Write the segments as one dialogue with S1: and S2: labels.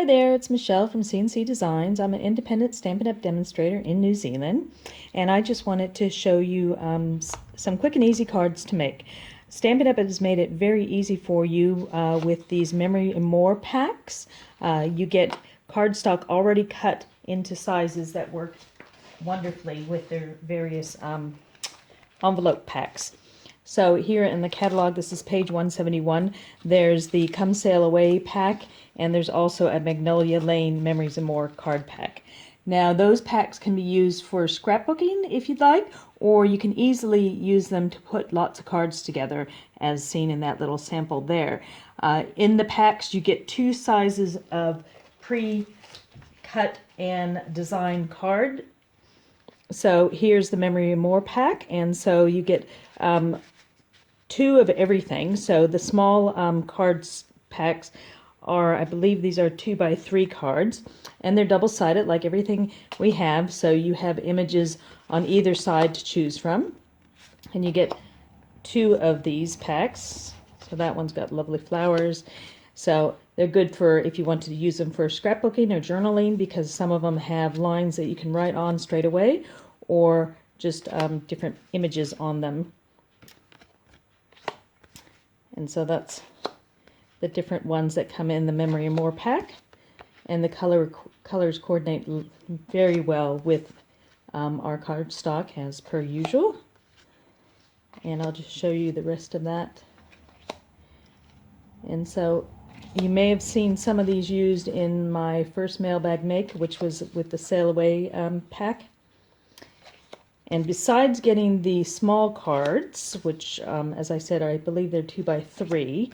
S1: Hi there, it's Michelle from CNC Designs. I'm an independent Stampin' Up! Demonstrator in New Zealand, and I just wanted to show you some quick and easy cards to make. Stampin' Up! Has made it very easy for you with these Memories More packs. You get cardstock already cut into sizes that work wonderfully with their various envelope packs. So here in the catalog, this is page 171, there's the Come Sail Away pack, and there's also a Magnolia Lane Memories More card pack. Now those packs can be used for scrapbooking if you'd like, or you can easily use them to put lots of cards together as seen in that little sample there. In the packs you get two sizes of pre-cut and designed card. So here's the Memories More pack, and so you get two of everything. So the small cards packs are, I believe these are 2x3 cards, and they're double-sided like everything we have, so you have images on either side to choose from. And you get two of these packs. So that one's got lovely flowers. So they're good for if you want to use them for scrapbooking or journaling, because some of them have lines that you can write on straight away, or just different images on them. And so that's the different ones that come in the Memories More pack, and the colors coordinate very well with our cardstock as per usual. And I'll just show you the rest of that. And so you may have seen some of these used in my first mailbag make, which was with the Sail Away pack. And besides getting the small cards, which as I said, I believe they're 2x3,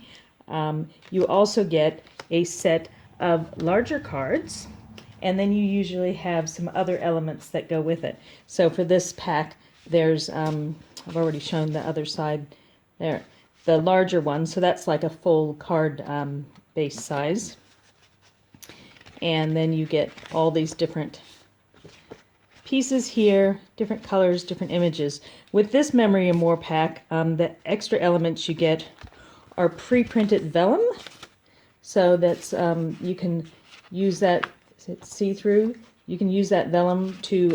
S1: you also get a set of larger cards, and then you usually have some other elements that go with it. So for this pack, there's, I've already shown the other side there, the larger one, so that's like a full card base size. And then you get all these different pieces here, different colors, different images. With this Memories More pack, the extra elements you get are pre-printed vellum, so that's you can use that. It's see-through. You can use that vellum to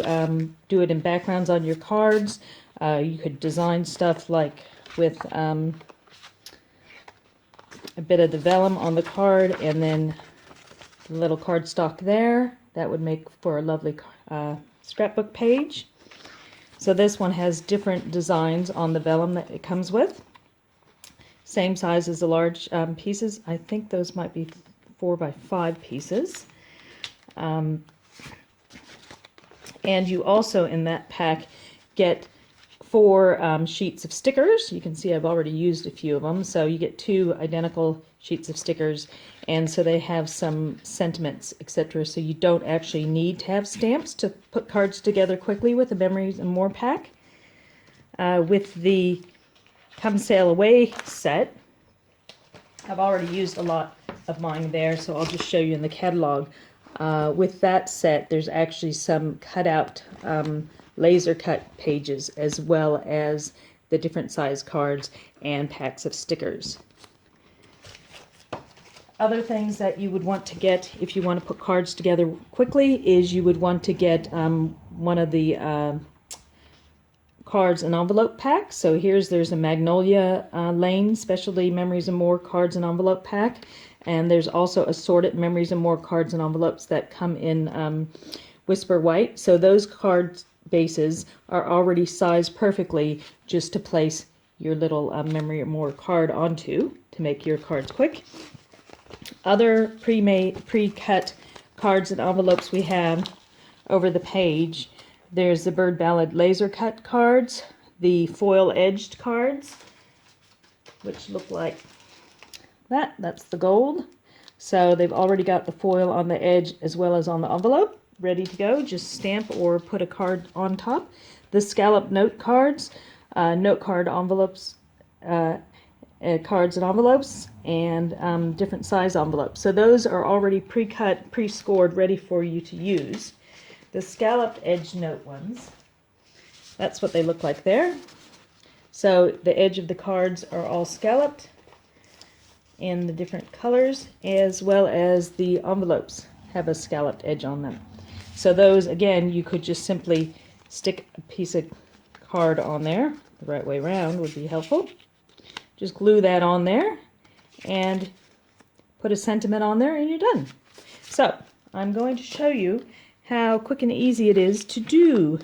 S1: do it in backgrounds on your cards. You could design stuff like with a bit of the vellum on the card, and then the little cardstock there. That would make for a lovely scrapbook page. So this one has different designs on the vellum that it comes with. Same size as the large pieces. I think those might be 4x5 pieces. And you also in that pack get 4 sheets of stickers. You can see I've already used a few of them. So you get 2 identical sheets of stickers, and so they have some sentiments, etc. So you don't actually need to have stamps to put cards together quickly with the Memories More pack. With the Come Sail Away set, I've already used a lot of mine there, so I'll just show you in the catalog. With that set, there's actually some cutout laser cut pages, as well as the different size cards and packs of stickers. Other things that you would want to get if you want to put cards together quickly is you would want to get one of the cards and envelope packs. So there's a Magnolia Lane Specialty Memories More cards and envelope pack, and there's also Assorted Memories More cards and envelopes that come in Whisper White. So those card bases are already sized perfectly just to place your little Memories More card onto to make your cards quick. Other pre-cut cards and envelopes we have over the page. There's the Bird Ballad laser cut cards, the foil edged cards, which look like that. That's the gold. So they've already got the foil on the edge as well as on the envelope, ready to go. Just stamp or put a card on top. The Scalloped note cards, note card envelopes, cards and envelopes, and different size envelopes. So those are already pre-cut, pre-scored, ready for you to use. The scalloped edge note ones, that's what they look like there. So the edge of the cards are all scalloped, in the different colors, as well as the envelopes have a scalloped edge on them. So those, again, you could just simply stick a piece of card on there. The right way around would be helpful. Just glue that on there and put a sentiment on there and you're done. So I'm going to show you how quick and easy it is to do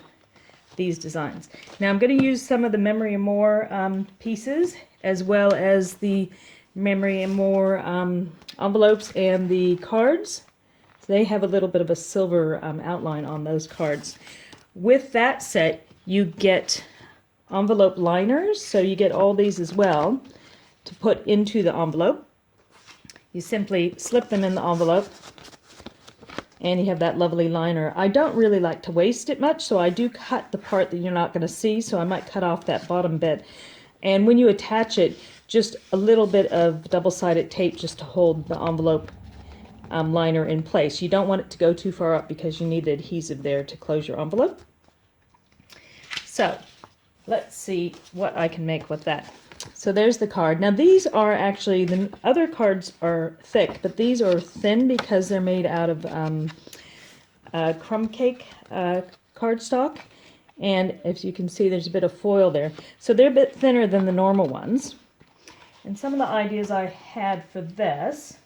S1: these designs. Now I'm going to use some of the Memory More pieces, as well as the Memory More envelopes and the cards. So they have a little bit of a silver outline on those cards. With that set, you get envelope liners, so you get all these as well to put into the envelope. You simply slip them in the envelope and you have that lovely liner. I don't really like to waste it much, so I do cut the part that you're not going to see, so I might cut off that bottom bit. And when you attach it, just a little bit of double-sided tape just to hold the envelope liner in place. You don't want it to go too far up because you need the adhesive there to close your envelope. So let's see what I can make with that. So there's the card. Now these are actually, the other cards are thick, but these are thin because they're made out of crumb cake cardstock. And as you can see, there's a bit of foil there. So they're a bit thinner than the normal ones. And some of the ideas I had for this,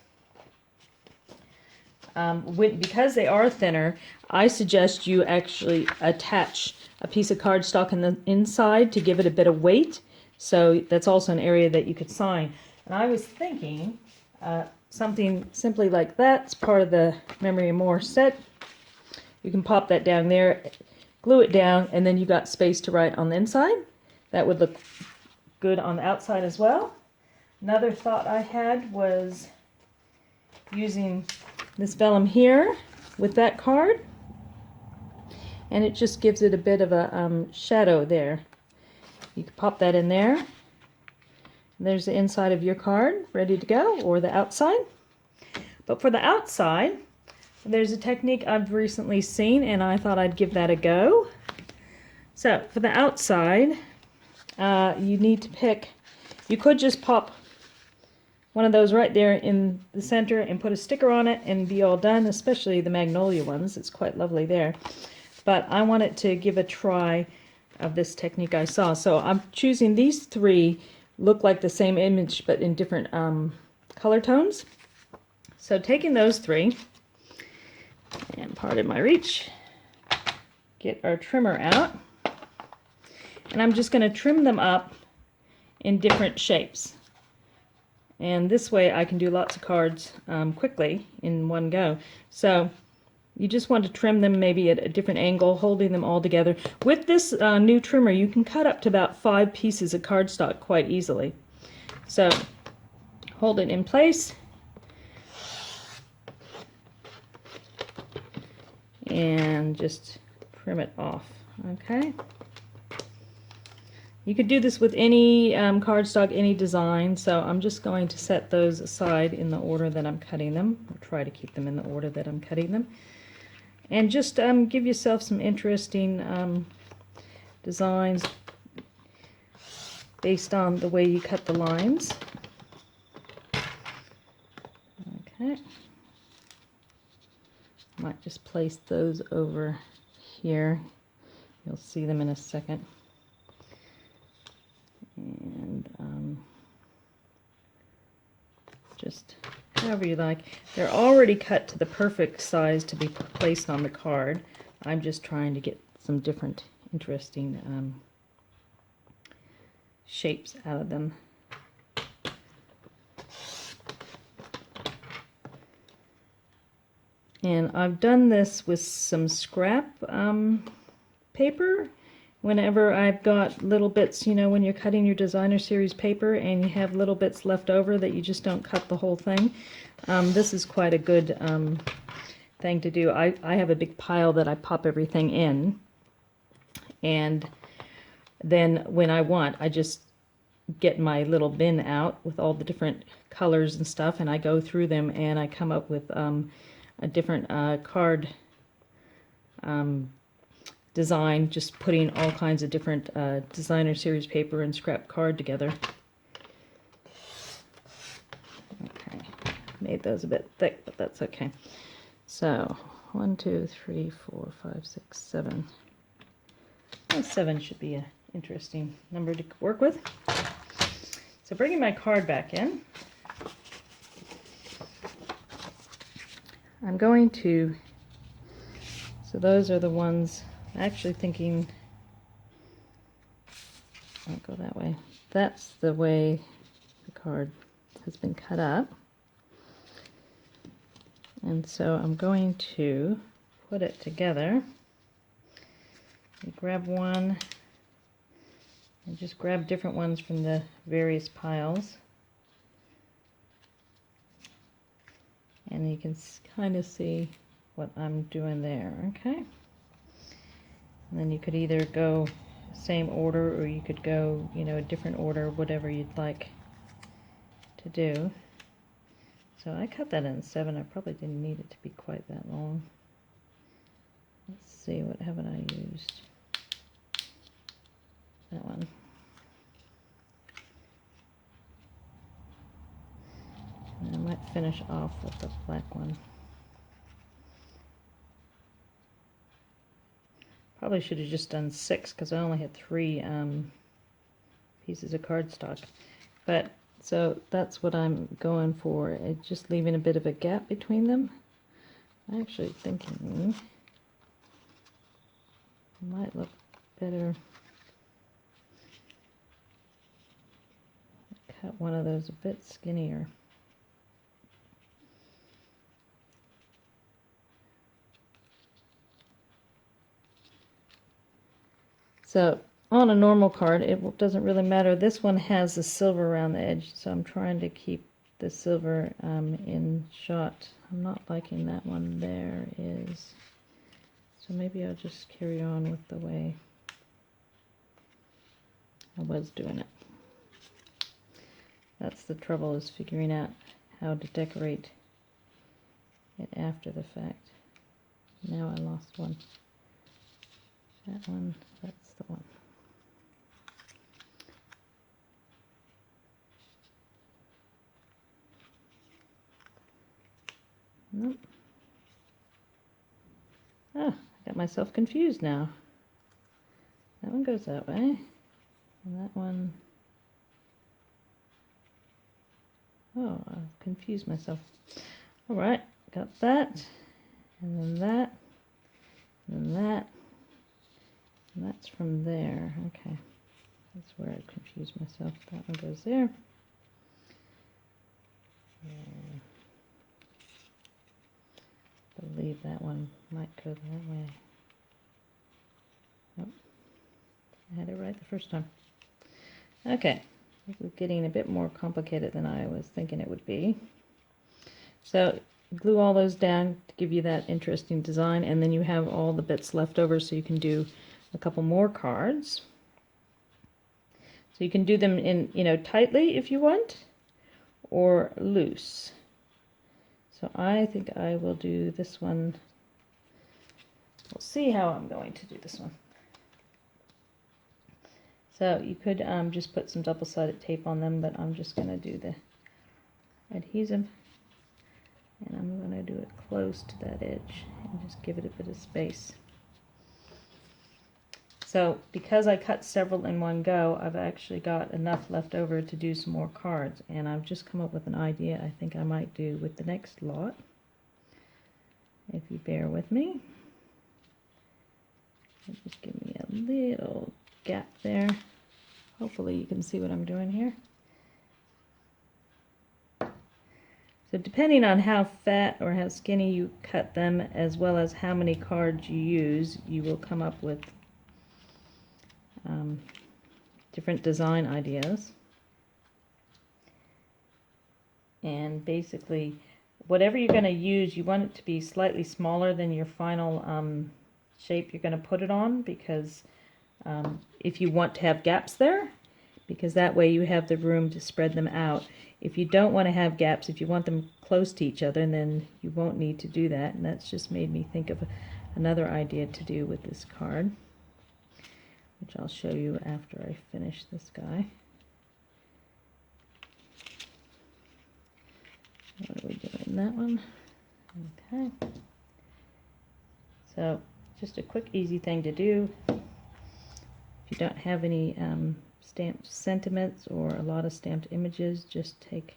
S1: because they are thinner, I suggest you actually attach a piece of cardstock in the inside to give it a bit of weight. So that's also an area that you could sign. And I was thinking something simply like that. It's part of the Memory More set. You can pop that down there, glue it down, and then you've got space to write on the inside. That would look good on the outside as well. Another thought I had was using this vellum here with that card, and it just gives it a bit of a shadow there. You can pop that in there. There's the inside of your card ready to go, or the outside. But for the outside, there's a technique I've recently seen and I thought I'd give that a go. So for the outside, you need to pick, you could just pop one of those right there in the center and put a sticker on it and be all done, especially the Magnolia ones. It's quite lovely there. But I wanted to give a try of this technique I saw. So I'm choosing these three, look like the same image but in different color tones. So taking those three, and pardon my reach, get our trimmer out, and I'm just going to trim them up in different shapes. And this way I can do lots of cards quickly in one go. So you just want to trim them maybe at a different angle, holding them all together. With this new trimmer, you can cut up to about 5 pieces of cardstock quite easily. So hold it in place. And just trim it off, okay? You could do this with any cardstock, any design, so I'm just going to set those aside in the order that I'm cutting them, or try to keep them in the order that I'm cutting them. And just give yourself some interesting designs based on the way you cut the lines. Okay. Might just place those over here. You'll see them in a second. And just however you like. They're already cut to the perfect size to be placed on the card. I'm just trying to get some different interesting shapes out of them. And I've done this with some scrap paper. Whenever I've got little bits, you know, when you're cutting your designer series paper and you have little bits left over that you just don't cut the whole thing, this is quite a good thing to do. I have a big pile that I pop everything in, and then when I want, I just get my little bin out with all the different colors and stuff, and I go through them and I come up with a different card design, just putting all kinds of different designer series paper and scrap card together. made those a bit thick, but that's okay. So 1, 2, 3, 4, 5, 6, 7. Well, 7 should be an interesting number to work with. So bringing my card back in, I'm going to, so those are the ones, I'm actually thinking, I'll go that way. That's the way the card has been cut up. And so I'm going to put it together. You grab one, and just grab different ones from the various piles. And you can kind of see what I'm doing there, okay? And then you could either go same order, or you could go, you know, a different order, whatever you'd like to do. So I cut that in 7. I probably didn't need it to be quite that long. Let's see, what haven't I used? That one. And I might finish off with the black one. Probably should have just done 6 because I only had 3 pieces of cardstock. But so that's what I'm going for, just leaving a bit of a gap between them. I'm actually thinking it might look better. Cut one of those a bit skinnier. So on a normal card, it doesn't really matter. This one has the silver around the edge, so I'm trying to keep the silver in shot. I'm not liking that one there is. So maybe I'll just carry on with the way I was doing it. That's the trouble, is figuring out how to decorate it after the fact. Now I lost one. That one, that's the one. Nope. Ah, I got myself confused now. That one goes that way, and that one, oh, I confused myself. All right, got that, and then that, and then that, and that's from there. Okay, that's where I confused myself. That one goes there. I believe that one might go that way. Nope. I had it right the first time. Okay, this is getting a bit more complicated than I was thinking it would be. So glue all those down to give you that interesting design, and then you have all the bits left over so you can do a couple more cards. So you can do them in, you know, tightly if you want, or loose. So I think I will do this one. We'll see how I'm going to do this one. So you could just put some double-sided tape on them, but I'm just going to do the adhesive, and I'm going to do it close to that edge and just give it a bit of space. So because I cut several in one go, I've actually got enough left over to do some more cards, and I've just come up with an idea I think I might do with the next lot, if you bear with me. Just give me a little gap there. Hopefully you can see what I'm doing here. So depending on how fat or how skinny you cut them, as well as how many cards you use, you will come up with different design ideas. And basically, whatever you're going to use, you want it to be slightly smaller than your final shape you're going to put it on, because if you want to have gaps there, because that way you have the room to spread them out. If you don't want to have gaps, if you want them close to each other, then you won't need to do that. And that's just made me think of another idea to do with this card, which I'll show you after I finish this guy. What are we doing open that one. Okay. So just a quick, easy thing to do. If you don't have any stamped sentiments or a lot of stamped images, just take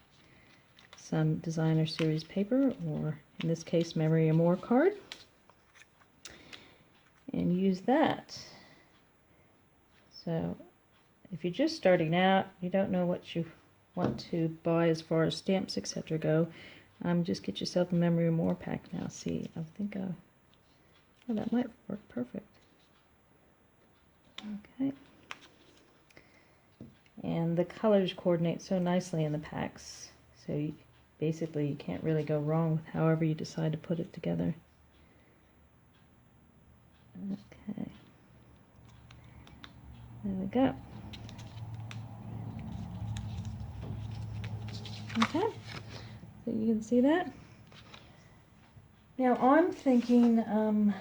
S1: some designer series paper, or in this case Memory More card, and use that. So if you're just starting out, you don't know what you want to buy as far as stamps etc. go, just get yourself a Memory More pack now. See, I think oh, that might work perfect. Okay. And the colors coordinate so nicely in the packs, so basically you can't really go wrong with however you decide to put it together. Okay. There we go. Okay, so you can see that. Now I'm thinking, I'm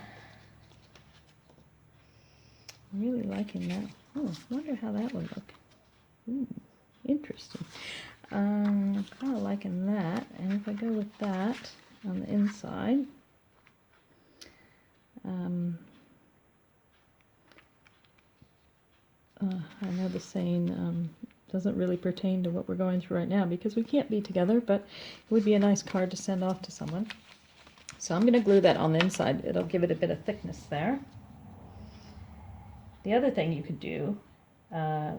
S1: really liking that. Oh, I wonder how that would look. Ooh, interesting. I'm kind of liking that, and if I go with that on the inside, I know the saying doesn't really pertain to what we're going through right now because we can't be together, but it would be a nice card to send off to someone. So I'm going to glue that on the inside. It'll give it a bit of thickness there. The other thing you could do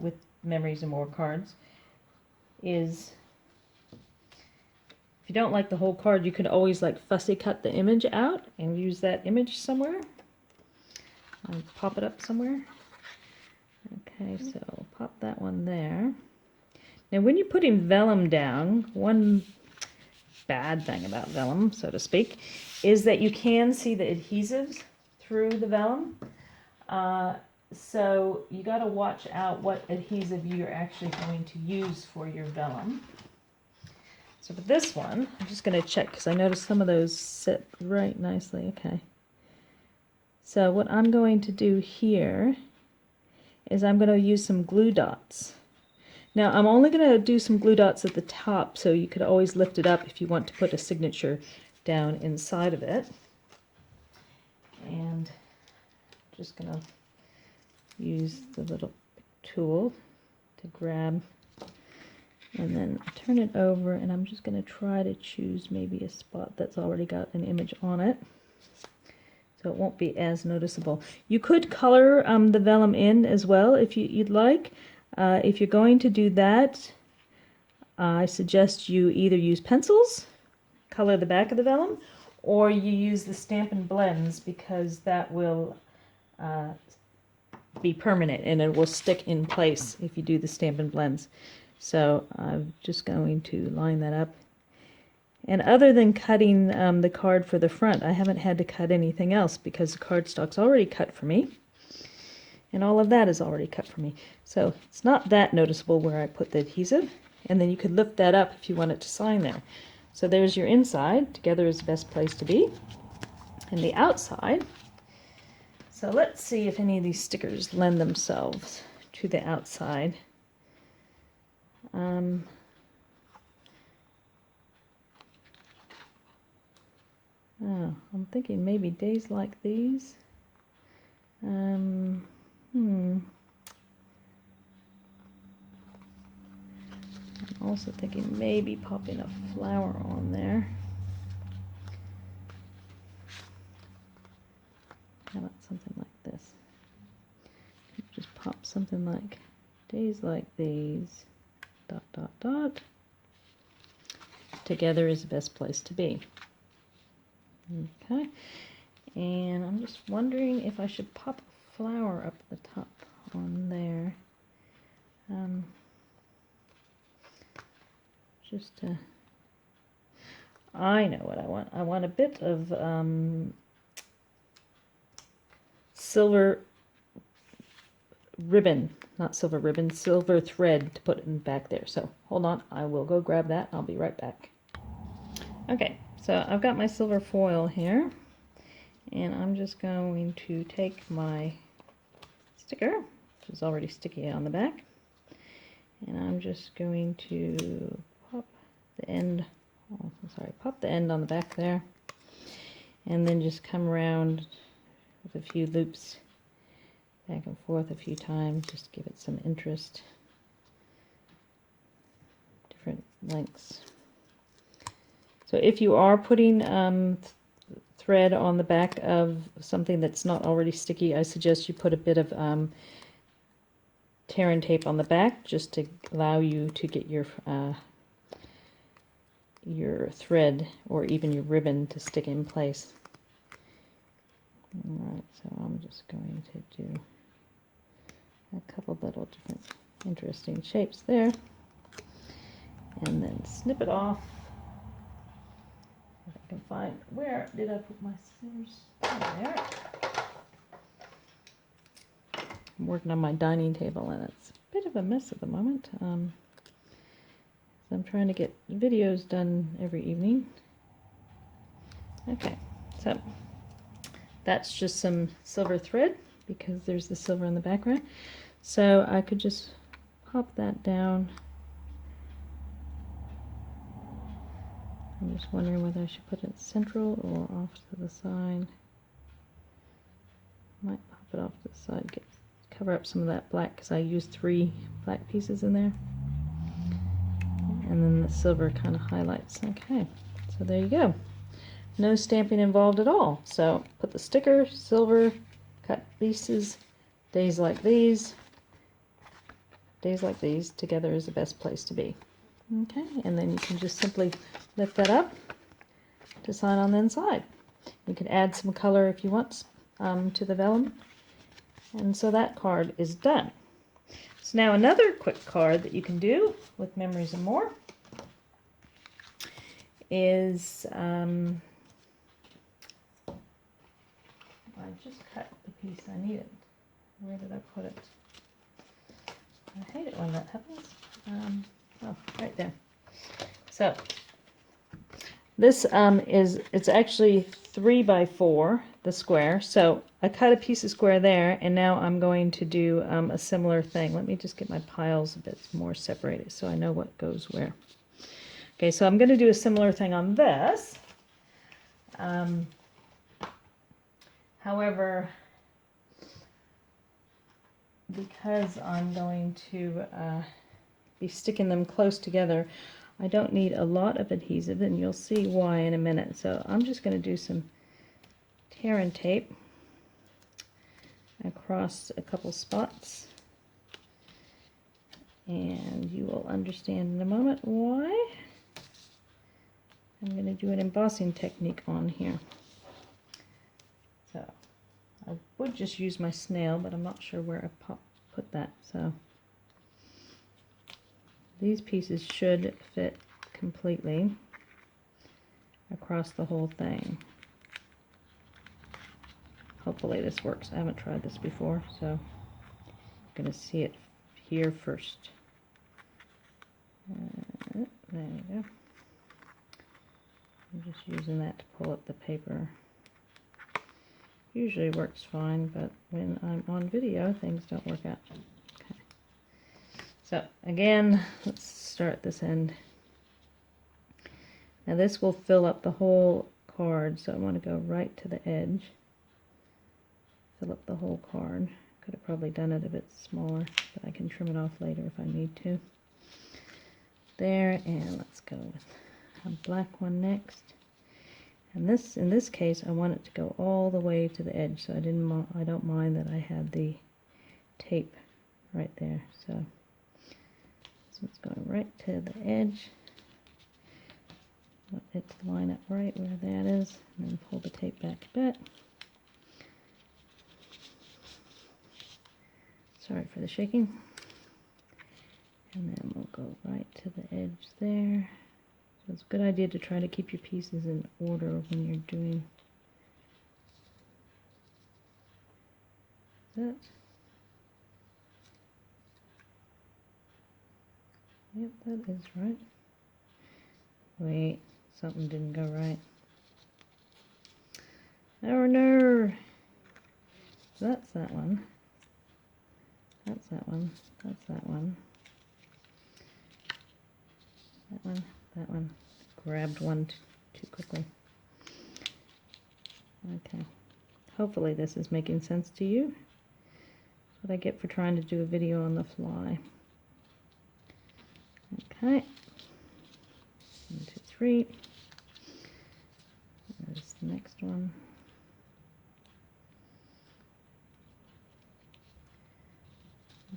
S1: with Memories and More cards is, if you don't like the whole card, you could always like fussy cut the image out and use that image somewhere. Pop it up somewhere. Okay, so pop that one there. Now when you're putting vellum down, one bad thing about vellum, so to speak, is that you can see the adhesives through the vellum. So you got to watch out what adhesive you're actually going to use for your vellum. So for this one, I'm just going to check because I noticed some of those sit right nicely. Okay. So what I'm going to do here is I'm going to use some glue dots. Now I'm only going to do some glue dots at the top, so you could always lift it up if you want to put a signature down inside of it. And just going to use the little tool to grab and then turn it over, and I'm just going to try to choose maybe a spot that's already got an image on it so it won't be as noticeable. You could color the vellum in as well if you'd like. If you're going to do that, I suggest you either use pencils, color the back of the vellum, or you use the Stampin' Blends, because that will be permanent and it will stick in place if you do the Stampin' Blends. So I'm just going to line that up. And other than cutting the card for the front, I haven't had to cut anything else because the cardstock's already cut for me. And all of that is already cut for me. So it's not that noticeable where I put the adhesive. And then you could lift that up if you want it to sign there. So there's your inside. Together is the best place to be. And the outside. So let's see if any of these stickers lend themselves to the outside. Oh, I'm thinking maybe days like these. I'm also thinking maybe popping a flower on there. How about something like this? Just pop something like days like these, ... Together is the best place to be. Okay, and I'm just wondering if I should pop a flower up the top on there. I know what I want. I want a bit of silver ribbon, not silver ribbon, silver thread to put in back there. So hold on, I will go grab that. I'll be right back. Okay, so I've got my silver foil here, and I'm just going to take my sticker, which is already sticky on the back, and I'm just going to pop the end oh, I'm sorry, pop the end on the back there, and then just come around with a few loops back and forth a few times, just give it some interest. Different lengths. So if you are putting thread on the back of something that's not already sticky, I suggest you put a bit of tear and tape on the back just to allow you to get your thread or even your ribbon to stick in place. Alright, so I'm just going to do a couple little different interesting shapes there, and then snip it off. If I can find, where did I put my scissors? Oh, there. I'm working on my dining table and it's a bit of a mess at the moment. So I'm trying to get videos done every evening. Okay, so that's just some silver thread because there's the silver in the background. So I could just pop that down. I'm just wondering whether I should put it central or off to the side. Might pop it off to the side, cover up some of that black because I used 3 black pieces in there. And then the silver kind of highlights. Okay, so there you go. No stamping involved at all. So put the sticker, silver, cut pieces, days like these together is the best place to be. Okay, and then you can just simply lift that up to sign on the inside. You can add some color if you want to the vellum. And so that card is done. So now another quick card that you can do with Memories and More is, I just cut the piece I needed. Where did I put it? I hate it when that happens. Oh, right there. So this it's actually 3 by 4, the square. So I cut a piece of square there, and now I'm going to do a similar thing. Let me just get my piles a bit more separated so I know what goes where. Okay, so I'm going to do a similar thing on this. However, because I'm going to be sticking them close together, I don't need a lot of adhesive, and you'll see why in a minute. So I'm just going to do some tear and tape across a couple spots, and you will understand in a moment why. I'm going to do an embossing technique on here. So I would just use my snail, but I'm not sure where I put that. So these pieces should fit completely across the whole thing. Hopefully this works. I haven't tried this before, so I'm going to see it here first. There we go. I'm just using that to pull up the paper. Usually works fine, but when I'm on video, things don't work out. Okay. So again, let's start this end. Now this will fill up the whole card, so I want to go right to the edge. Fill up the whole card. Could have probably done it a bit smaller, but I can trim it off later if I need to. There, and let's go with a black one next. And this, in this case, I want it to go all the way to the edge, so I don't mind that I had the tape right there. So it's going right to the edge. Want it to line up right where that is, and then pull the tape back a bit. Sorry for the shaking. And then we'll go right to the edge there. So it's a good idea to try to keep your pieces in order when you're doing that. Yep, that is right. Wait, something didn't go right. Oh no! That's that one. That's that one. That's that one. That one. That one. grabbed one too quickly. Okay. Hopefully this is making sense to you. What I get for trying to do a video on the fly. Okay. 1, 2, 3. There's the next one.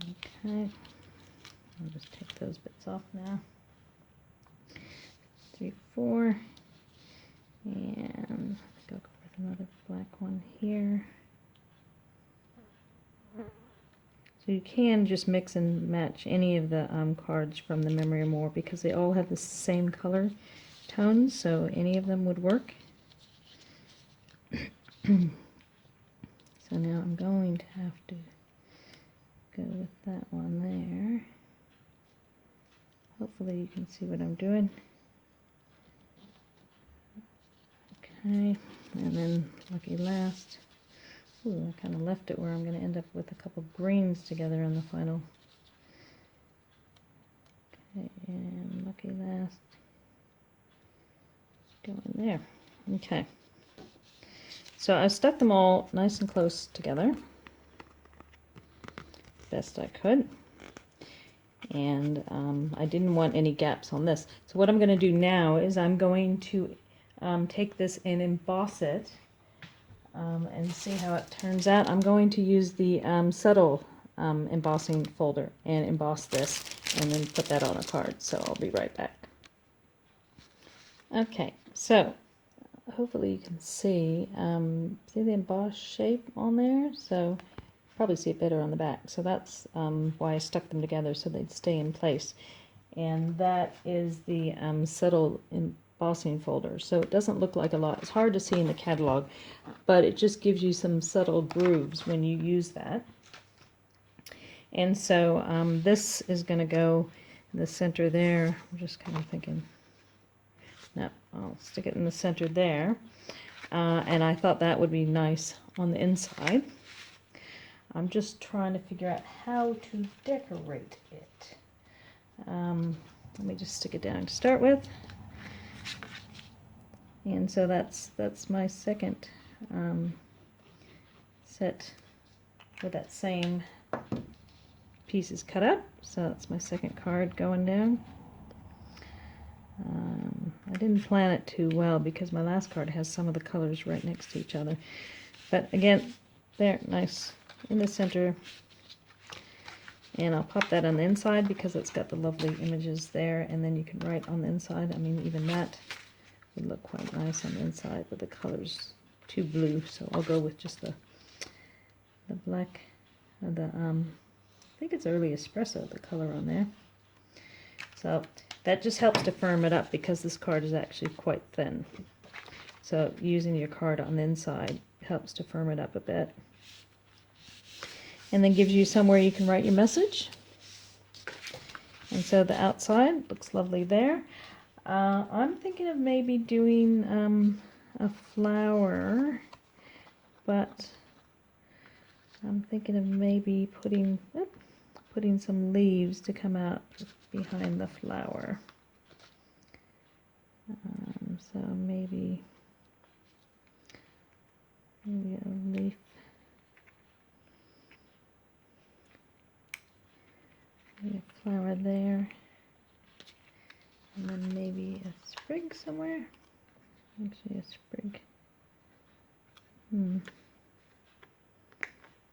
S1: Okay. I'll just take those bits off now. 3, 4. And go with another black one here. So you can just mix and match any of the cards from the Memory More because they all have the same color tones, so any of them would work. So now I'm going to have to go with that one there. Hopefully you can see what I'm doing. Okay, and then lucky last. Ooh, I kind of left it where I'm going to end up with a couple greens together in the final. Okay, and lucky last. Go in there. Okay. So I stuck them all nice and close together. Best I could. And I didn't want any gaps on this. So what I'm going to do now is I'm going to take this and emboss it. And see how it turns out. I'm going to use the subtle embossing folder and emboss this and then put that on a card, so I'll be right back. Okay, so hopefully you can see the embossed shape on there, so probably see it better on the back. So that's why I stuck them together so they'd stay in place. And that is the subtle embossing folder, so it doesn't look like a lot. It's hard to see in the catalog, but it just gives you some subtle grooves when you use that. And so this is going to go in the center there. I'm just kind of thinking, no, I'll stick it in the center there. And I thought that would be nice on the inside. I'm just trying to figure out how to decorate it. Let me just stick it down to start with. And so that's my second set with that same pieces cut up. So that's my second card going down. I didn't plan it too well because my last card has some of the colors right next to each other. But again, there, nice in the center. And I'll pop that on the inside because it's got the lovely images there. And then you can write on the inside. I mean, even that would look quite nice on the inside, but the color's too blue, so I'll go with just the black, I think it's early espresso, the color on there. So that just helps to firm it up because this card is actually quite thin. So using your card on the inside helps to firm it up a bit. And then gives you somewhere you can write your message. And so the outside looks lovely there. I'm thinking of maybe doing a flower, but I'm thinking of maybe putting some leaves to come out behind the flower. So maybe a leaf. Maybe a flower there. And then maybe a sprig somewhere. Actually, a sprig.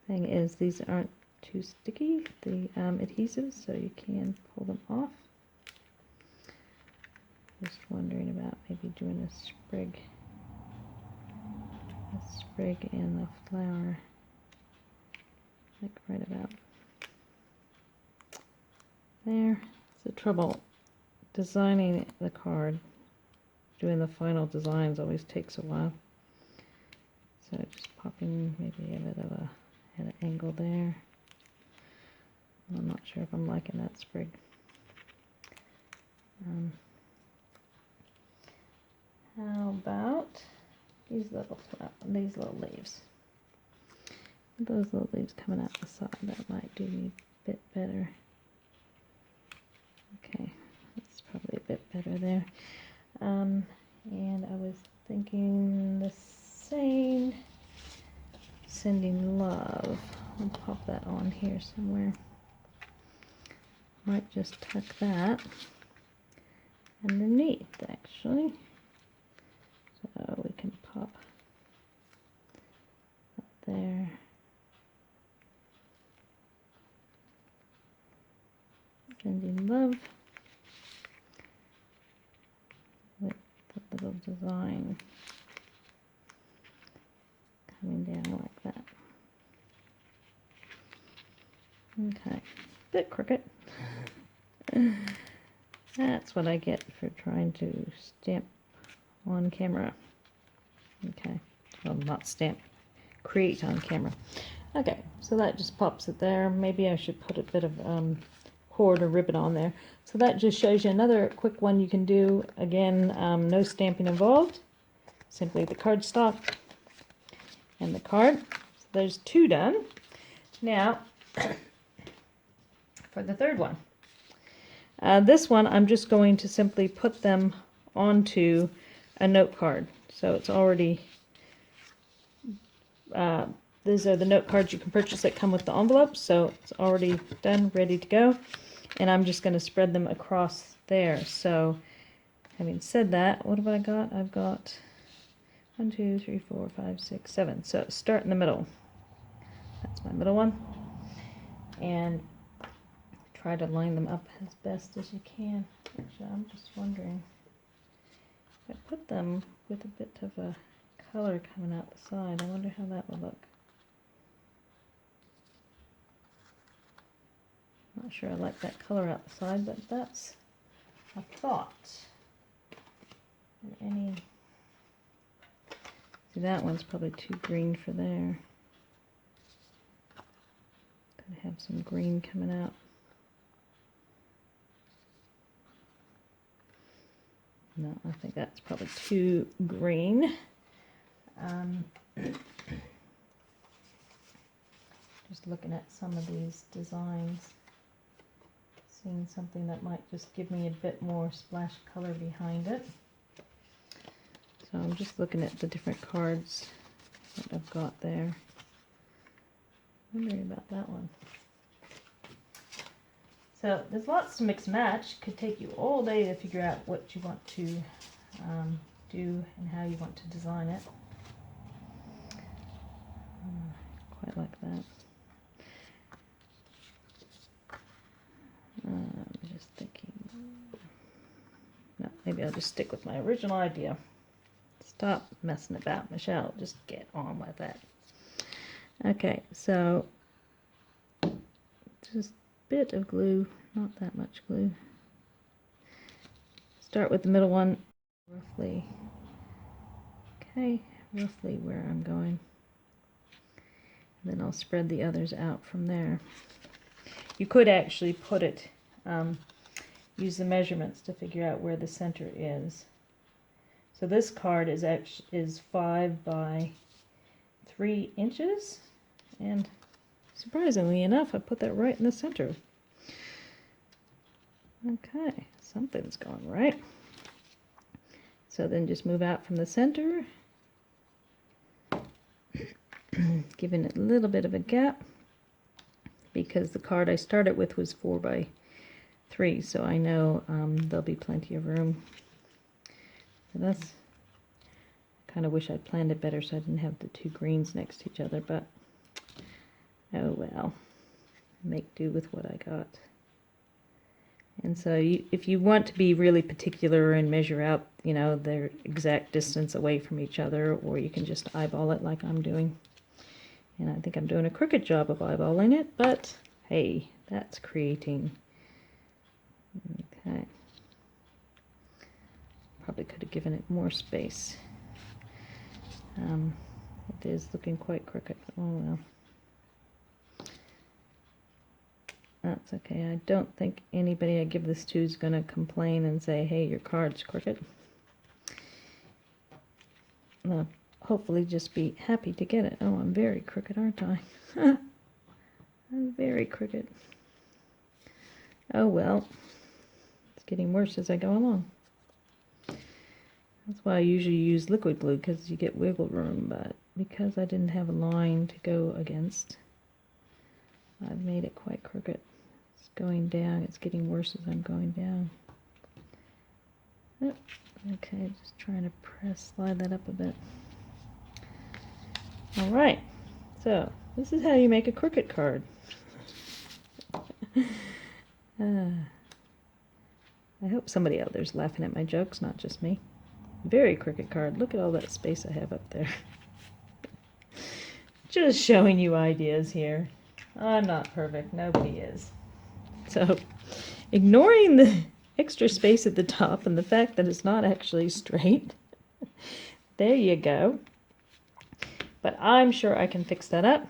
S1: Thing is, these aren't too sticky, the adhesives, so you can pull them off. Just wondering about maybe doing a sprig and a flower, like right about there. It's the trouble. Designing the card, doing the final designs always takes a while. So just popping maybe a bit of an angle there. I'm not sure if I'm liking that sprig. How about these little leaves? Those little leaves coming out the side, that might do me a bit better. Okay. Probably a bit better there. And I was thinking the same, sending love. I'll pop that on here somewhere. Might just tuck that underneath, actually. So we can pop up there. Sending love with the little design coming down like that. Okay, bit crooked. That's what I get for trying to stamp on camera. Okay, well, not stamp, create on camera. Okay, so that just pops it there. Maybe I should put a bit of cord or ribbon on there. So that just shows you another quick one you can do. Again, no stamping involved. Simply the cardstock and the card. So there's 2 done. Now, for the third one. This one, I'm just going to simply put them onto a note card. So it's already, these are the note cards you can purchase that come with the envelopes. So it's already done, ready to go. And I'm just going to spread them across there. So having said that, what have I got? I've got 1, 2, 3, 4, 5, 6, 7. So start in the middle. That's my middle one. And try to line them up as best as you can. Actually, I'm just wondering if I put them with a bit of a color coming out the side, I wonder how that would look. Not sure I like that color out the side, but that's a thought. See, that one's probably too green for there. Could have some green coming out. No, I think that's probably too green. Just looking at some of these designs, seeing something that might just give me a bit more splash color behind it. So I'm just looking at the different cards that I've got there. Wondering about that one. So there's lots to mix and match. Could take you all day to figure out what you want to do and how you want to design it. Quite like that. I'm just thinking, no, maybe I'll just stick with my original idea. Stop messing about, Michelle. Just get on with it. Okay, so just a bit of glue, not that much glue. Start with the middle one, roughly, okay, roughly where I'm going. And then I'll spread the others out from there. You could actually put it, use the measurements to figure out where the center is. So this card is 5 by 3 inches, and surprisingly enough, I put that right in the center. Okay, something's going right. So then just move out from the center, giving it a little bit of a gap, because the card I started with was 4 by 3, so I know there'll be plenty of room. So that's, I kind of wish I'd planned it better so I didn't have the 2 greens next to each other, but oh well, make do with what I got. And so if you want to be really particular and measure out, you know, their exact distance away from each other, or you can just eyeball it like I'm doing. And I think I'm doing a crooked job of eyeballing it, but hey, that's creating. Okay. Probably could have given it more space. It is looking quite crooked. Oh well. That's okay. I don't think anybody I give this to is going to complain and say, hey, your card's crooked. They'll hopefully just be happy to get it. Oh, I'm very crooked, aren't I? I'm very crooked. Oh well. It's getting worse as I go along. That's why I usually use liquid glue, because you get wiggle room, but because I didn't have a line to go against, I've made it quite crooked. It's going down. It's getting worse as I'm going down. Oh, okay, just trying to slide that up a bit. All right, so this is how you make a crooked card. I hope somebody out there's laughing at my jokes, not just me. Very crooked card. Look at all that space I have up there. Just showing you ideas here. I'm not perfect. Nobody is. So, ignoring the extra space at the top and the fact that it's not actually straight, there you go. But I'm sure I can fix that up.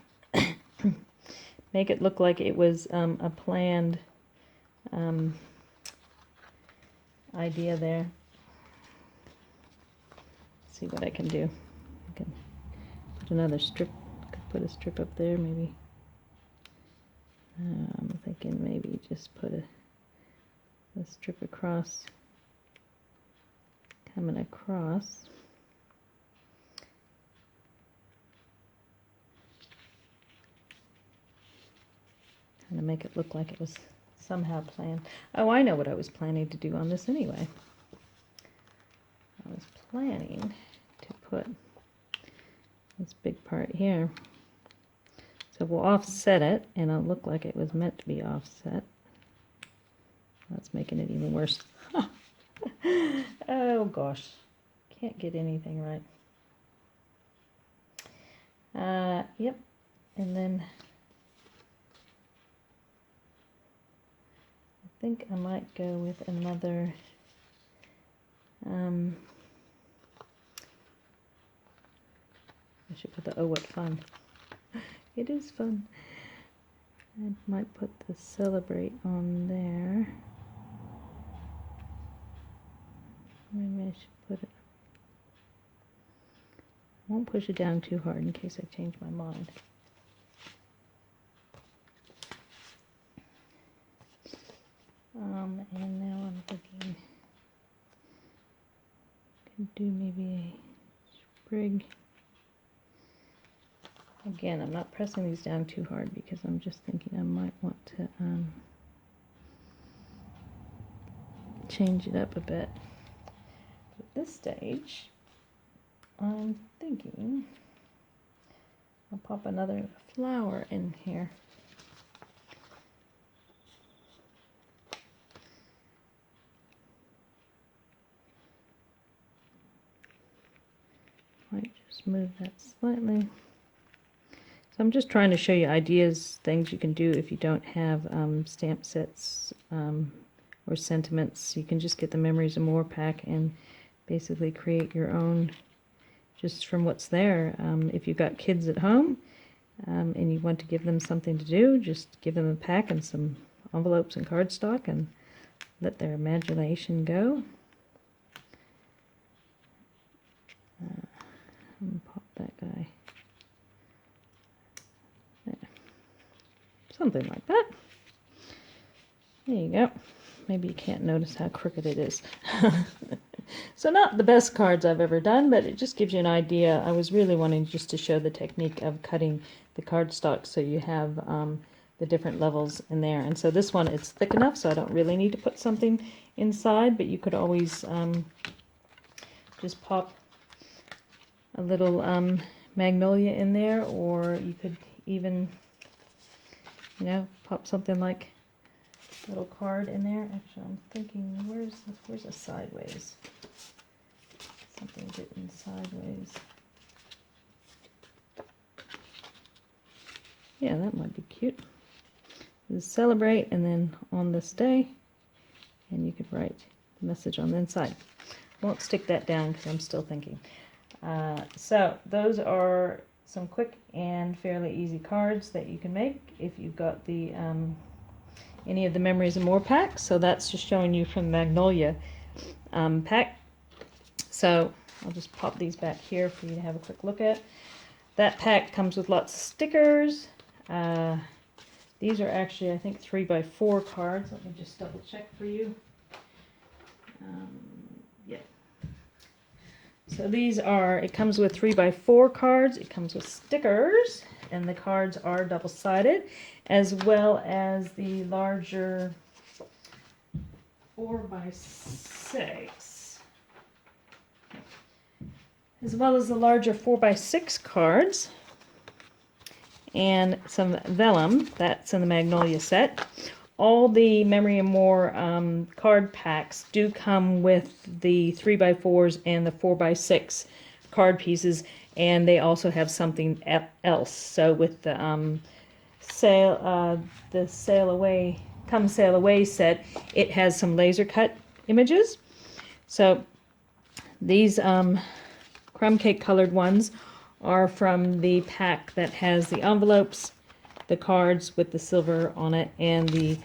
S1: Make it look like it was a planned idea there. See what I can do. I can put another strip. Could put a strip up there, maybe. I'm thinking maybe just put a strip across, coming across. Kind of make it look like it was somehow planned. Oh, I know what I was planning to do on this anyway. I was planning to put this big part here. So we'll offset it, and it'll look like it was meant to be offset. That's making it even worse. Oh gosh, can't get anything right. Yep, and then I think I might go with another I should put the oh what fun. It is fun. I might put the Celebrate on there. Maybe I should put it. I won't push it down too hard in case I change my mind. And now I'm thinking I could do maybe a sprig. Again, I'm not pressing these down too hard because I'm just thinking I might want to change it up a bit. At this stage, I'm thinking I'll pop another flower in here. Might just move that slightly. So I'm just trying to show you ideas, things you can do if you don't have stamp sets or sentiments. You can just get the Memories More pack and basically create your own just from what's there. If you've got kids at home and you want to give them something to do, just give them a pack and some envelopes and cardstock and let their imagination go. I'm going to pop that guy. There. Something like that. There you go. Maybe you can't notice how crooked it is. So not the best cards I've ever done, but it just gives you an idea. I was really wanting just to show the technique of cutting the cardstock so you have the different levels in there. And so this one, it's thick enough, so I don't really need to put something inside, but you could always just pop a little magnolia in there, or you could even, you know, pop something like a little card in there. Actually, I'm thinking, where's a sideways? Something written sideways. Yeah, that might be cute. Just Celebrate, and then on this day, and you could write the message on the inside. Won't stick that down because I'm still thinking. So those are some quick and fairly easy cards that you can make if you've got the any of the Memories and More packs. So that's just showing you from Magnolia pack. So I'll just pop these back here for you to have a quick look at. That pack comes with lots of stickers. These are actually, I think, 3x4 cards. Let me just double check for you. Yeah. So these are, it comes with 3x4 cards, it comes with stickers, and the cards are double-sided, as well as the larger 4x6. As well as the larger 4x6 cards, and some vellum, that's in the Magnolia set. All the Memory More card packs do come with the 3x4s and the 4x6 card pieces, and they also have something else. So with the Sail Away, Come Sail Away set, it has some laser cut images. So these crumb cake colored ones are from the pack that has the envelopes, the cards with the silver on it, and the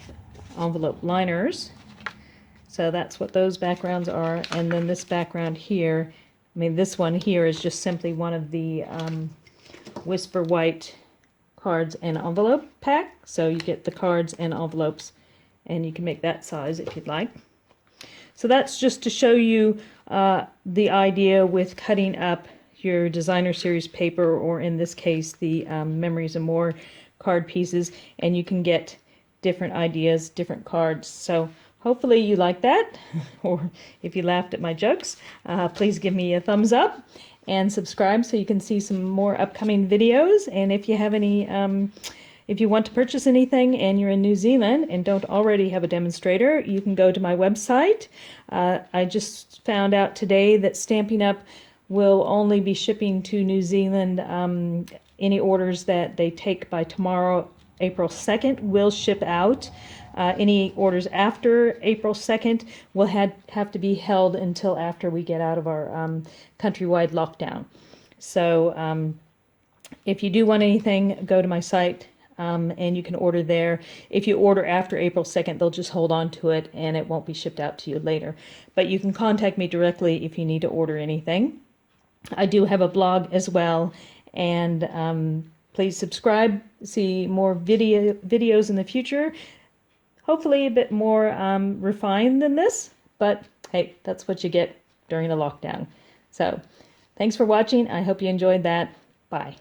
S1: envelope liners. So that's what those backgrounds are. And then this background here, I mean, this one here is just simply one of the Whisper White cards and envelope pack. So you get the cards and envelopes, and you can make that size if you'd like. So that's just to show you the idea with cutting up your designer series paper, or in this case the Memories and More card pieces, and you can get different ideas, different cards. So hopefully you like that, or if you laughed at my jokes, please give me a thumbs up and subscribe so you can see some more upcoming videos. And if you have any, if you want to purchase anything and you're in New Zealand and don't already have a demonstrator, you can go to my website. I just found out today that Stampin' Up! Will only be shipping to New Zealand. Any orders that they take by tomorrow, April 2nd, will ship out. Any orders after April 2nd will have to be held until after we get out of our countrywide lockdown. So if you do want anything, go to my site and you can order there. If you order after April 2nd, they'll just hold on to it and it won't be shipped out to you later. But you can contact me directly if you need to order anything. I do have a blog as well, and please subscribe, see more videos in the future. Hopefully a bit more refined than this, but hey, that's what you get during a lockdown. So thanks for watching. I hope you enjoyed that. Bye.